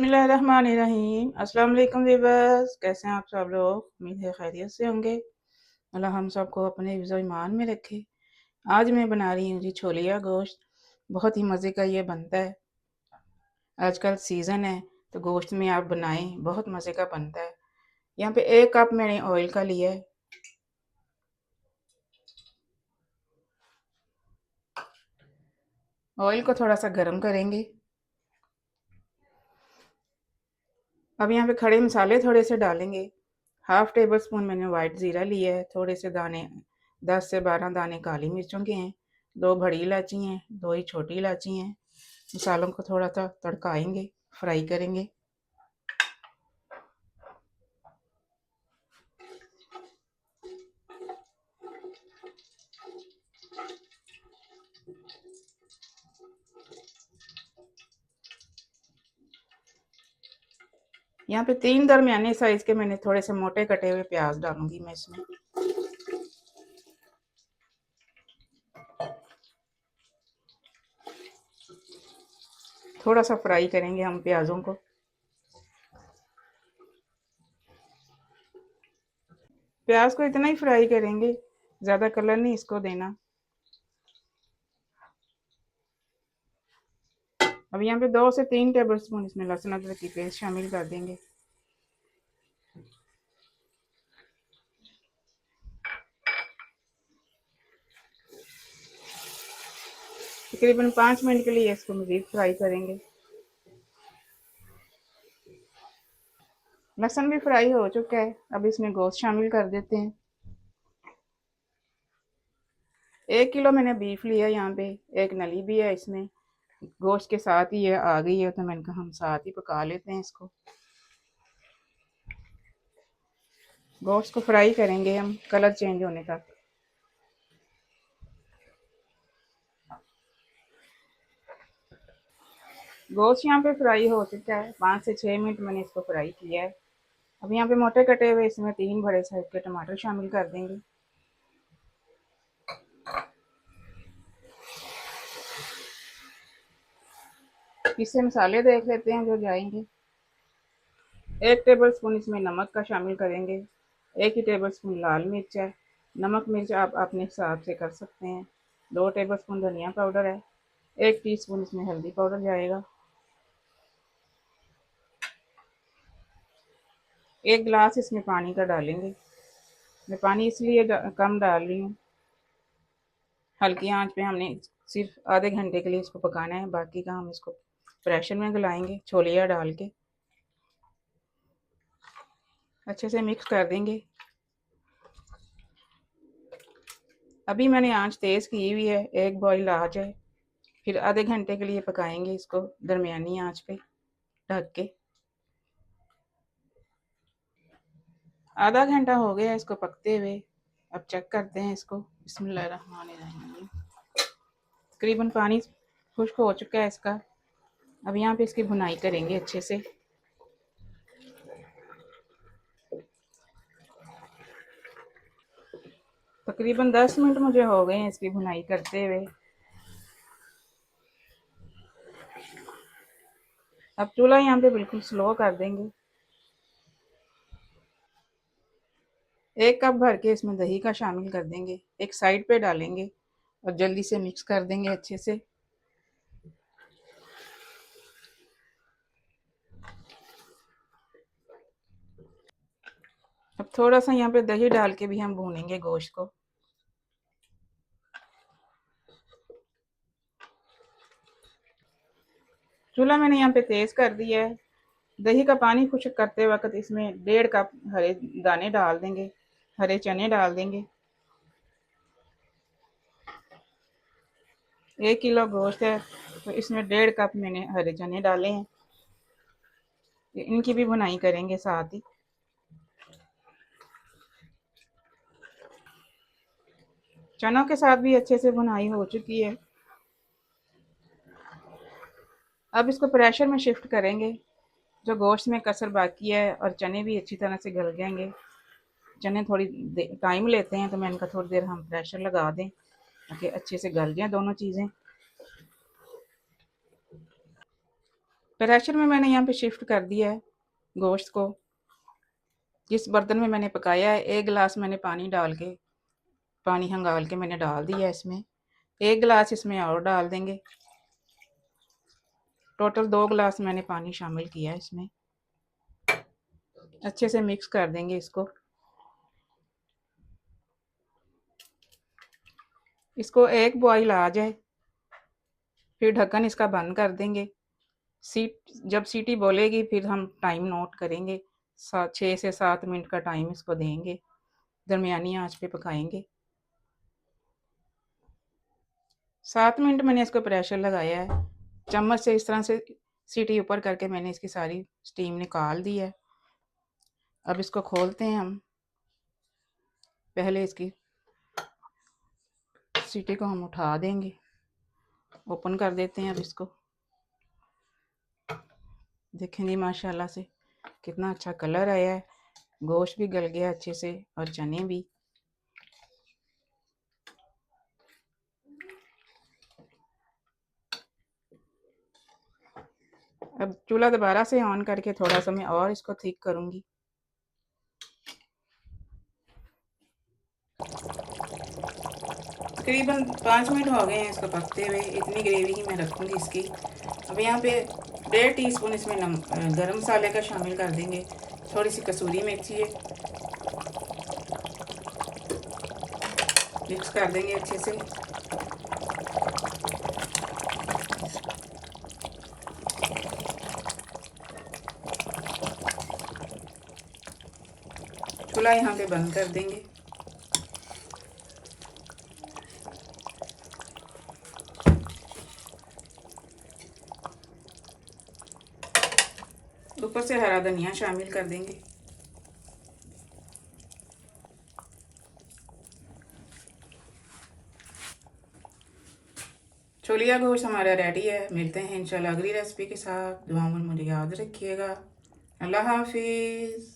बिस्मिल्लाहिर्रहमानिर्रहीम। अस्सलाम वालेकुम वीवर्स, कैसे हैं आप सब लोग? उम्मीद है खैरियत से होंगे। अल्लाह हम सबको अपने हिफ्ज़ ईमान में रखे। आज मैं बना रही हूँ जी छोलिया गोश्त। बहुत ही मज़े का ये बनता है। आजकल सीज़न है तो गोश्त में आप बनाएं, बहुत मज़े का बनता है। यहाँ पे 1 कप मैंने ऑयल का लिया है। ऑयल को थोड़ा सा गर्म करेंगे। अब यहाँ पे खड़े मसाले थोड़े से डालेंगे। हाफ़ टेबल स्पून मैंने वाइट ज़ीरा लिया है। थोड़े से दाने 10 से 12 दाने काली मिर्चों के हैं। 2 बड़ी इलायची हैं, 2 ही छोटी इलायची हैं। मसालों को थोड़ा सा तड़काएंगे, फ्राई करेंगे। यहाँ पे 3 दरमियाने साइज़ के मैंने थोड़े से मोटे कटे हुए प्याज डालूंगी मैं इसमें। थोड़ा सा फ्राई करेंगे हम प्याज़ों को। प्याज को इतना ही फ्राई करेंगे, ज़्यादा कलर नहीं इसको देना। अब यहाँ पे 2 से 3 टेबल स्पून इसमें लहसुन अदरक की पेस्ट शामिल कर देंगे। तकरीबन 5 मिनट के लिए इसको मज़ीद फ्राई करेंगे। लहसुन भी फ्राई हो चुका है। अब इसमें गोश्त शामिल कर देते हैं। 1 किलो मैंने बीफ लिया यहाँ पे। एक नली भी है इसमें, गोश्त के साथ ही है, आ गई है तो मैंने कहा हम साथ ही पका लेते हैं इसको। गोश्त को फ्राई करेंगे हम कलर चेंज होने तक। गोश्त यहाँ पे फ्राई हो चुका है। 5 से 6 मिनट मैंने इसको फ्राई किया है। अब यहाँ पे मोटे कटे हुए इसमें 3 बड़े साइज के टमाटर शामिल कर देंगे। इससे मसाले देख लेते हैं जो जाएंगे। 1 टेबल स्पून इसमें नमक का शामिल करेंगे। 1 ही टेबल स्पून लाल मिर्च है। नमक मिर्च आप अपने हिसाब से कर सकते हैं। 2 टेबल स्पून धनिया पाउडर है। 1 टीस्पून इसमें हल्दी पाउडर जाएगा। 1 गिलास इसमें पानी का डालेंगे। मैं पानी इसलिए कम डाल रही हूँ, हल्की आंच पे हमने सिर्फ आधे घंटे के लिए इसको पकाना है। बाकी का हम इसको प्रेशर में गलाएंगे छोलिया डाल के। अच्छे से मिक्स कर देंगे। अभी मैंने आंच तेज़ की हुई है, 1 बॉईल आ जाए फिर आधे घंटे के लिए पकाएंगे इसको दरमियानी आंच पे ढक के। आधा घंटा हो गया इसको पकते हुए। अब चेक करते हैं इसको। बिस्मिल्लाहिर्रहमानिर्रहीम। तकरीबन पानी खुश्क हो चुका है इसका। अब यहाँ पे इसकी भुनाई करेंगे अच्छे से। तकरीबन 10 मिनट मुझे हो गए हैं इसकी भुनाई करते हुए। अब चूल्हा यहाँ पे बिल्कुल स्लो कर देंगे। 1 कप भर के इसमें दही का शामिल कर देंगे। एक साइड पे डालेंगे और जल्दी से मिक्स कर देंगे अच्छे से। अब थोड़ा सा यहाँ पे दही डाल के भी हम भूनेंगे गोश्त को। चूल्हा मैंने यहाँ पे तेज़ कर दिया है। दही का पानी खुश्क करते वक्त इसमें 1.5 कप हरे दाने डाल देंगे, हरे चने डाल देंगे। 1 किलो गोश्त है तो इसमें 1.5 कप मैंने हरे चने डाले हैं। इनकी भी भुनाई करेंगे साथ ही। चनों के साथ भी अच्छे से भुनाई हो चुकी है। अब इसको प्रेशर में शिफ्ट करेंगे। जो गोश्त में कसर बाकी है और चने भी अच्छी तरह से गल जाएंगे। चने थोड़ी टाइम लेते हैं तो मैं इनका थोड़ी देर हम प्रेशर लगा दें ताकि अच्छे से गल जाएं दोनों चीज़ें। प्रेशर में मैंने यहाँ पे शिफ्ट कर दिया है गोश्त को। जिस बर्तन में मैंने पकाया है 1 गिलास मैंने पानी हंगाल के मैंने डाल दिया है इसमें। 1 गिलास इसमें और डाल देंगे। टोटल 2 गिलास मैंने पानी शामिल किया है इसमें। अच्छे से मिक्स कर देंगे इसको। इसको एक बॉईल आ जाए फिर ढक्कन इसका बंद कर देंगे। जब सीटी बोलेगी फिर हम टाइम नोट करेंगे। 6 से 7 मिनट का टाइम इसको देंगे। दरमियानी आंच पे पकाएंगे। 7 मिनट मैंने इसको प्रेशर लगाया है। चम्मच से इस तरह से सीटी ऊपर करके मैंने इसकी सारी स्टीम निकाल दी है। अब इसको खोलते हैं हम। पहले इसकी सीटी को हम उठा देंगे। ओपन कर देते हैं अब इसको। देखेंगे माशाल्लाह से कितना अच्छा कलर आया है। गोश्त भी गल गया अच्छे से और चने भी। अब चूल्हा दोबारा से ऑन करके थोड़ा सा मैं और इसको थिक करूँगी। तकरीबन 5 मिनट हो गए हैं इसको पकते हुए। इतनी ग्रेवी ही मैं रखूँगी इसकी। अब यहाँ पे 1.5 टीस्पून इसमें गरम मसाले का शामिल कर देंगे। थोड़ी सी कसूरी मेथी है, मिक्स कर देंगे अच्छे से। चूल्हा यहाँ पे बंद कर देंगे। ऊपर से हरा धनिया शामिल कर देंगे। छोलिया गोश्त हमारा रेडी है। मिलते हैं इंशाल्लाह अगली रेसिपी के साथ। दुआ में मुझे याद रखिएगा। अल्लाह हाफिज़।